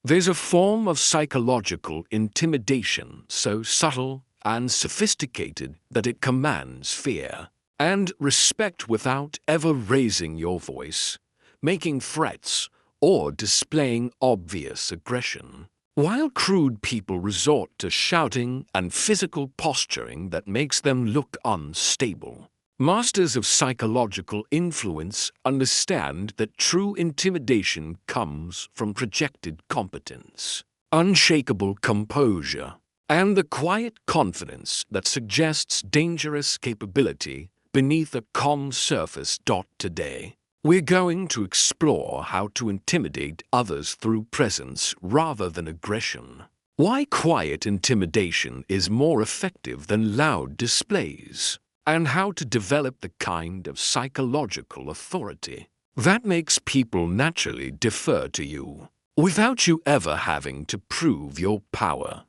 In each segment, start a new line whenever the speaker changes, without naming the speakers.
There's a form of psychological intimidation so subtle and sophisticated that it commands fear and respect without ever raising your voice, making threats, or displaying obvious aggression. While crude people resort to shouting and physical posturing that makes them look unstable, masters of psychological influence understand that true intimidation comes from projected competence, unshakable composure, and the quiet confidence that suggests dangerous capability beneath a calm surface. Today, we're going to explore how to intimidate others through presence rather than aggression. Why quiet intimidation is more effective than loud displays, and how to develop the kind of psychological authority that makes people naturally defer to you, without you ever having to prove your power.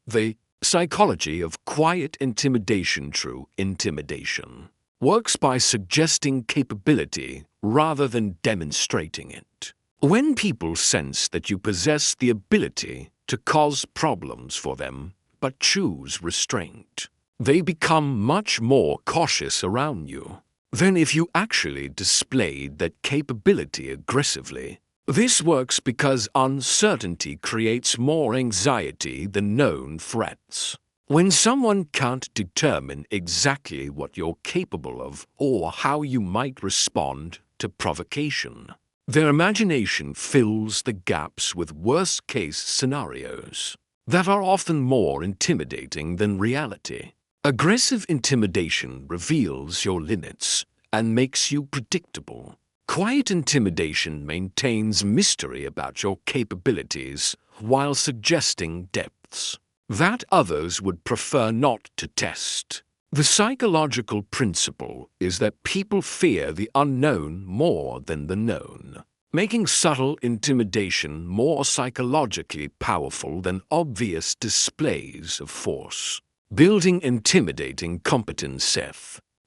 The psychology of quiet intimidation. True intimidation works by suggesting capability rather than demonstrating it. When people sense that you possess the ability to cause problems for them but choose restraint, they become much more cautious around you than if you actually displayed that capability aggressively. This works because uncertainty creates more anxiety than known threats. When someone can't determine exactly what you're capable of or how you might respond to provocation, their imagination fills the gaps with worst-case scenarios that are often more intimidating than reality. Aggressive intimidation reveals your limits and makes you predictable. Quiet intimidation maintains mystery about your capabilities while suggesting depths that others would prefer not to test. The psychological principle is that people fear the unknown more than the known, making subtle intimidation more psychologically powerful than obvious displays of force. Building intimidating competence.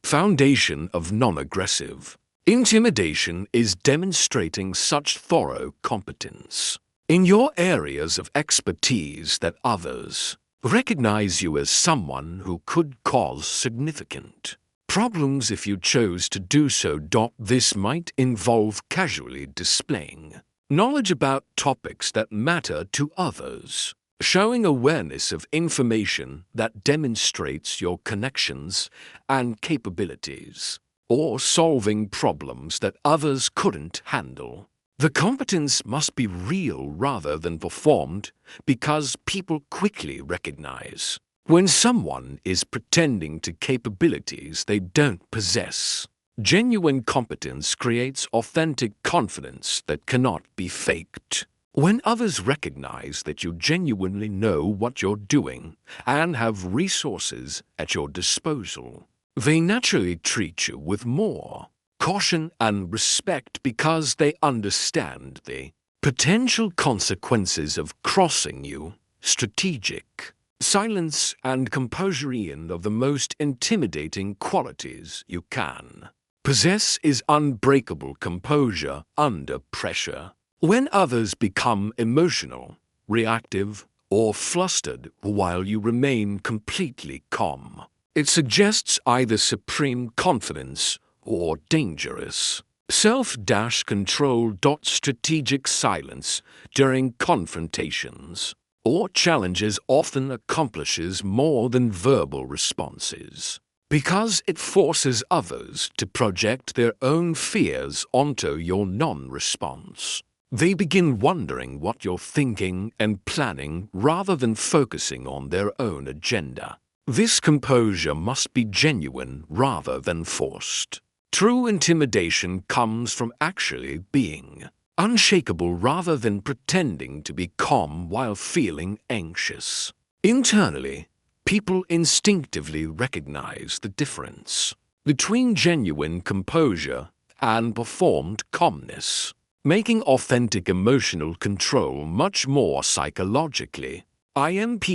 Foundation of non-aggressive intimidation is demonstrating such thorough competence in your areas of expertise that others recognize you as someone who could cause significant problems if you chose to do so. This might involve casually displaying knowledge about topics that matter to others, showing awareness of information that demonstrates your connections and capabilities, or solving problems that others couldn't handle. The competence must be real rather than performed because people quickly recognize when someone is pretending to capabilities they don't possess. Genuine competence creates authentic confidence that cannot be faked. When others recognize that you genuinely know what you're doing and have resources at your disposal, they naturally treat you with more caution and respect because they understand the potential consequences of crossing you. Strategic silence and composure, of the most intimidating qualities you can possess, is unbreakable composure under pressure. When others become emotional, reactive, or flustered while you remain completely calm, it suggests either supreme confidence or dangerous self-control. Strategic silence during confrontations or challenges often accomplishes more than verbal responses because it forces others to project their own fears onto your non-response. They begin wondering what you're thinking and planning rather than focusing on their own agenda. This composure must be genuine rather than forced. True intimidation comes from actually being unshakable rather than pretending to be calm while feeling anxious. Internally, people instinctively recognize the difference between genuine composure and performed calmness, making authentic emotional control much more psychologically impactful.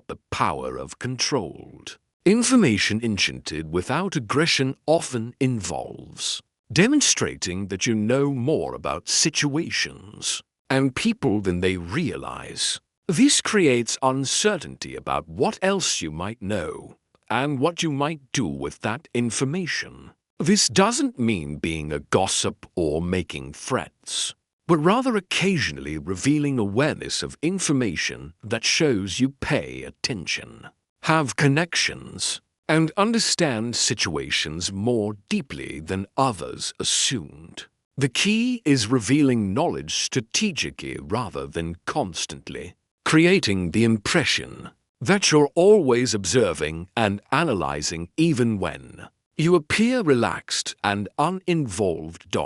The power of controlled information enchanted without aggression often involves demonstrating that you know more about situations and people than they realize. This creates uncertainty about what else you might know and what you might do with that information. This doesn't mean being a gossip or making threats, but rather occasionally revealing awareness of information that shows you pay attention, have connections, and understand situations more deeply than others assumed. The key is revealing knowledge strategically rather than constantly, creating the impression that you're always observing and analyzing even when you appear relaxed and uninvolved.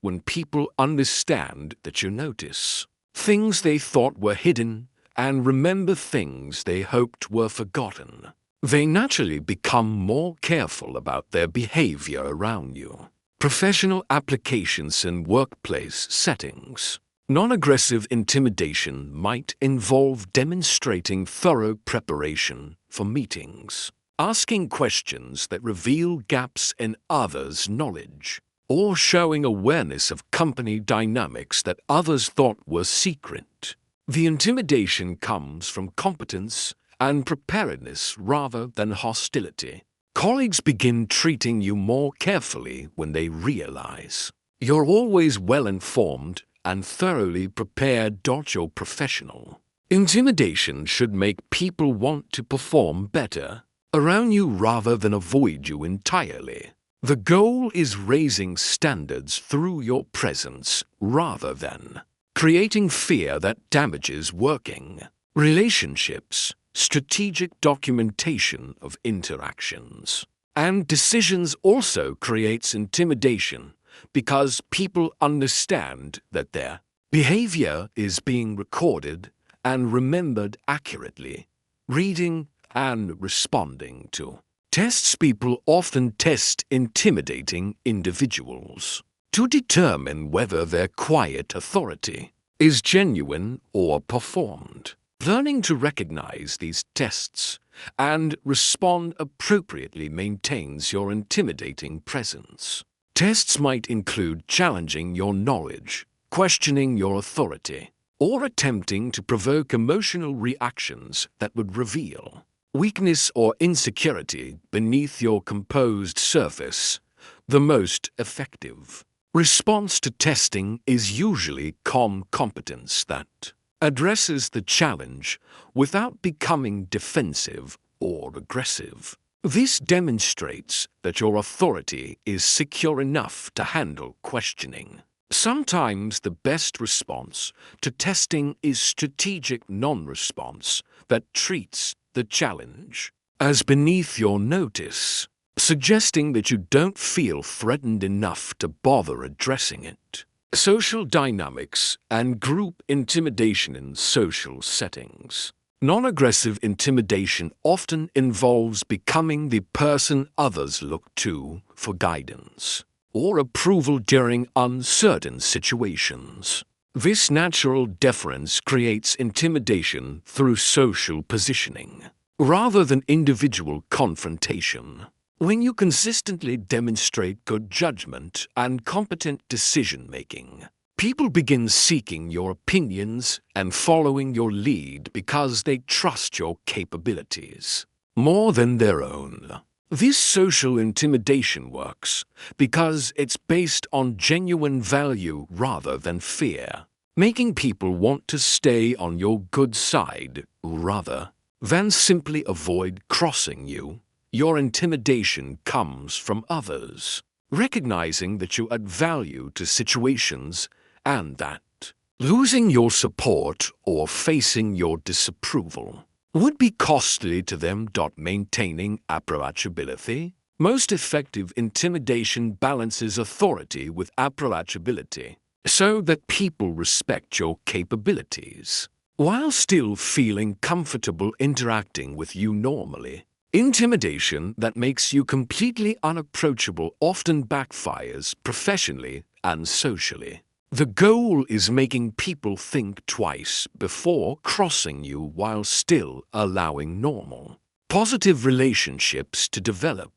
When people understand that you notice things they thought were hidden and remember things they hoped were forgotten, they naturally become more careful about their behavior around you. Professional applications in workplace settings. Non-aggressive intimidation might involve demonstrating thorough preparation for meetings, asking questions that reveal gaps in others' knowledge, or showing awareness of company dynamics that others thought were secret. The intimidation comes from competence and preparedness rather than hostility. Colleagues begin treating you more carefully when they realize you're always well-informed and thoroughly prepared. You're professional. Intimidation should make people want to perform better around you rather than avoid you entirely. The goal is raising standards through your presence rather than creating fear that damages working relationships. Strategic documentation of interactions and decisions also creates intimidation because people understand that their behavior is being recorded and remembered accurately. Reading and responding to tests. People often test intimidating individuals to determine whether their quiet authority is genuine or performed. Learning to recognize these tests and respond appropriately maintains your intimidating presence. Tests might include challenging your knowledge, questioning your authority, or attempting to provoke emotional reactions that would reveal weakness or insecurity beneath your composed surface. The most effective response to testing is usually calm competence that addresses the challenge without becoming defensive or aggressive. This demonstrates that your authority is secure enough to handle questioning. Sometimes the best response to testing is strategic non-response that treats the challenge as beneath your notice, suggesting that you don't feel threatened enough to bother addressing it. Social dynamics and group intimidation in social settings. Non-aggressive intimidation often involves becoming the person others look to for guidance or approval during uncertain situations. This natural deference creates intimidation through social positioning rather than individual confrontation. When you consistently demonstrate good judgment and competent decision-making, people begin seeking your opinions and following your lead because they trust your capabilities more than their own. This social intimidation works because it's based on genuine value rather than fear, making people want to stay on your good side rather than simply avoid crossing you. Your intimidation comes from others, recognizing that you add value to situations and that losing your support or facing your disapproval would be costly to them. Maintaining approachability. Most effective intimidation balances authority with approachability so that people respect your capabilities while still feeling comfortable interacting with you normally. Intimidation that makes you completely unapproachable often backfires professionally and socially. The goal is making people think twice before crossing you while still allowing normal, positive relationships to develop.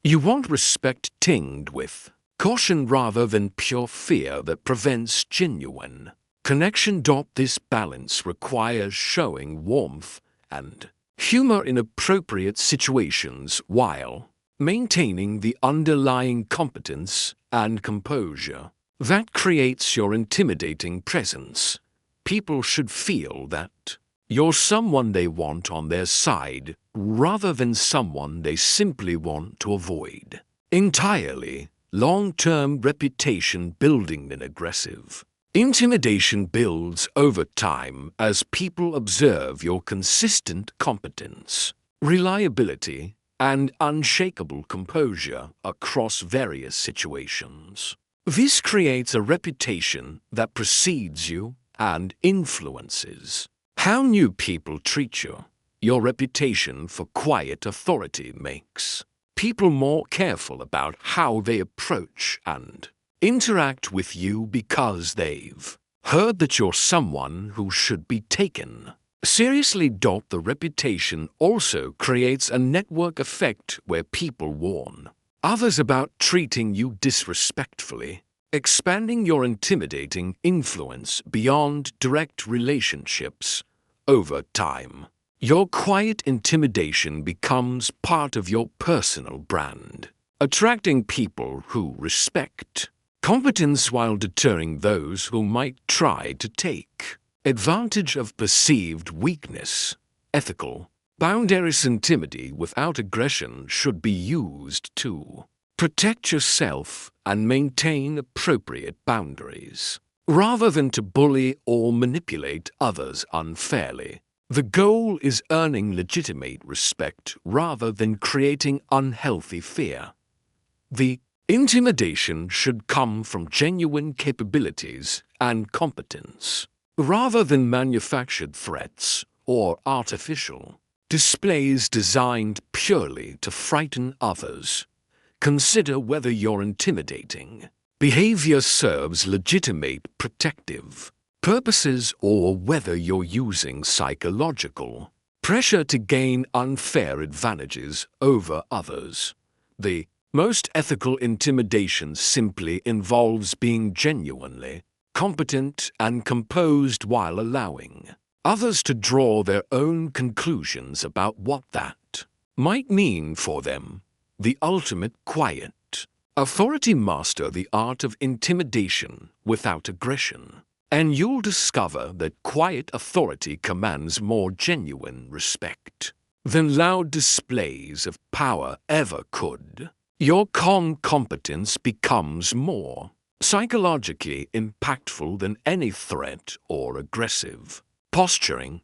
You want respect tinged with caution rather than pure fear that prevents genuine connection. This balance requires showing warmth and humor in appropriate situations while maintaining the underlying competence and composure that creates your intimidating presence. People should feel that you're someone they want on their side rather than someone they simply want to avoid. Entirely, long-term reputation building than aggressive. Intimidation builds over time as people observe your consistent competence, reliability, and unshakable composure across various situations. This creates a reputation that precedes you and influences how new people treat you. Your reputation for quiet authority makes people more careful about how they approach and interact with you because they've heard that you're someone who should be taken seriously. The reputation also creates a network effect where people warn others about treating you disrespectfully, expanding your intimidating influence beyond direct relationships. Over time, your quiet intimidation becomes part of your personal brand, attracting people who respect competence while deterring those who might try to take advantage of perceived weakness. Ethical boundaries. Intimidation without aggression should be used to protect yourself and maintain appropriate boundaries, rather than to bully or manipulate others unfairly. The goal is earning legitimate respect rather than creating unhealthy fear. The intimidation should come from genuine capabilities and competence, rather than manufactured threats or artificial displays designed purely to frighten others. Consider whether your intimidating behavior serves legitimate protective purposes or whether you're using psychological pressure to gain unfair advantages over others. The most ethical intimidation simply involves being genuinely competent and composed while allowing others to draw their own conclusions about what that might mean for them. The ultimate quiet authority. Master the art of intimidation without aggression, and you'll discover that quiet authority commands more genuine respect than loud displays of power ever could. Your competence becomes more psychologically impactful than any threat or aggressive posturing.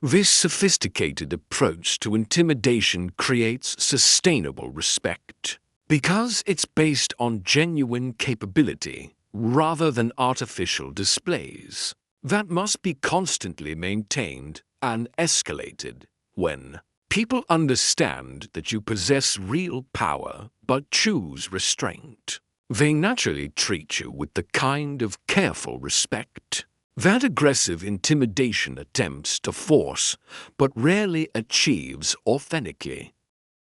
This sophisticated approach to intimidation creates sustainable respect because it's based on genuine capability rather than artificial displays that must be constantly maintained and escalated. When people understand that you possess real power but choose restraint, they naturally treat you with the kind of careful respect that aggressive intimidation attempts to force but rarely achieves authentically.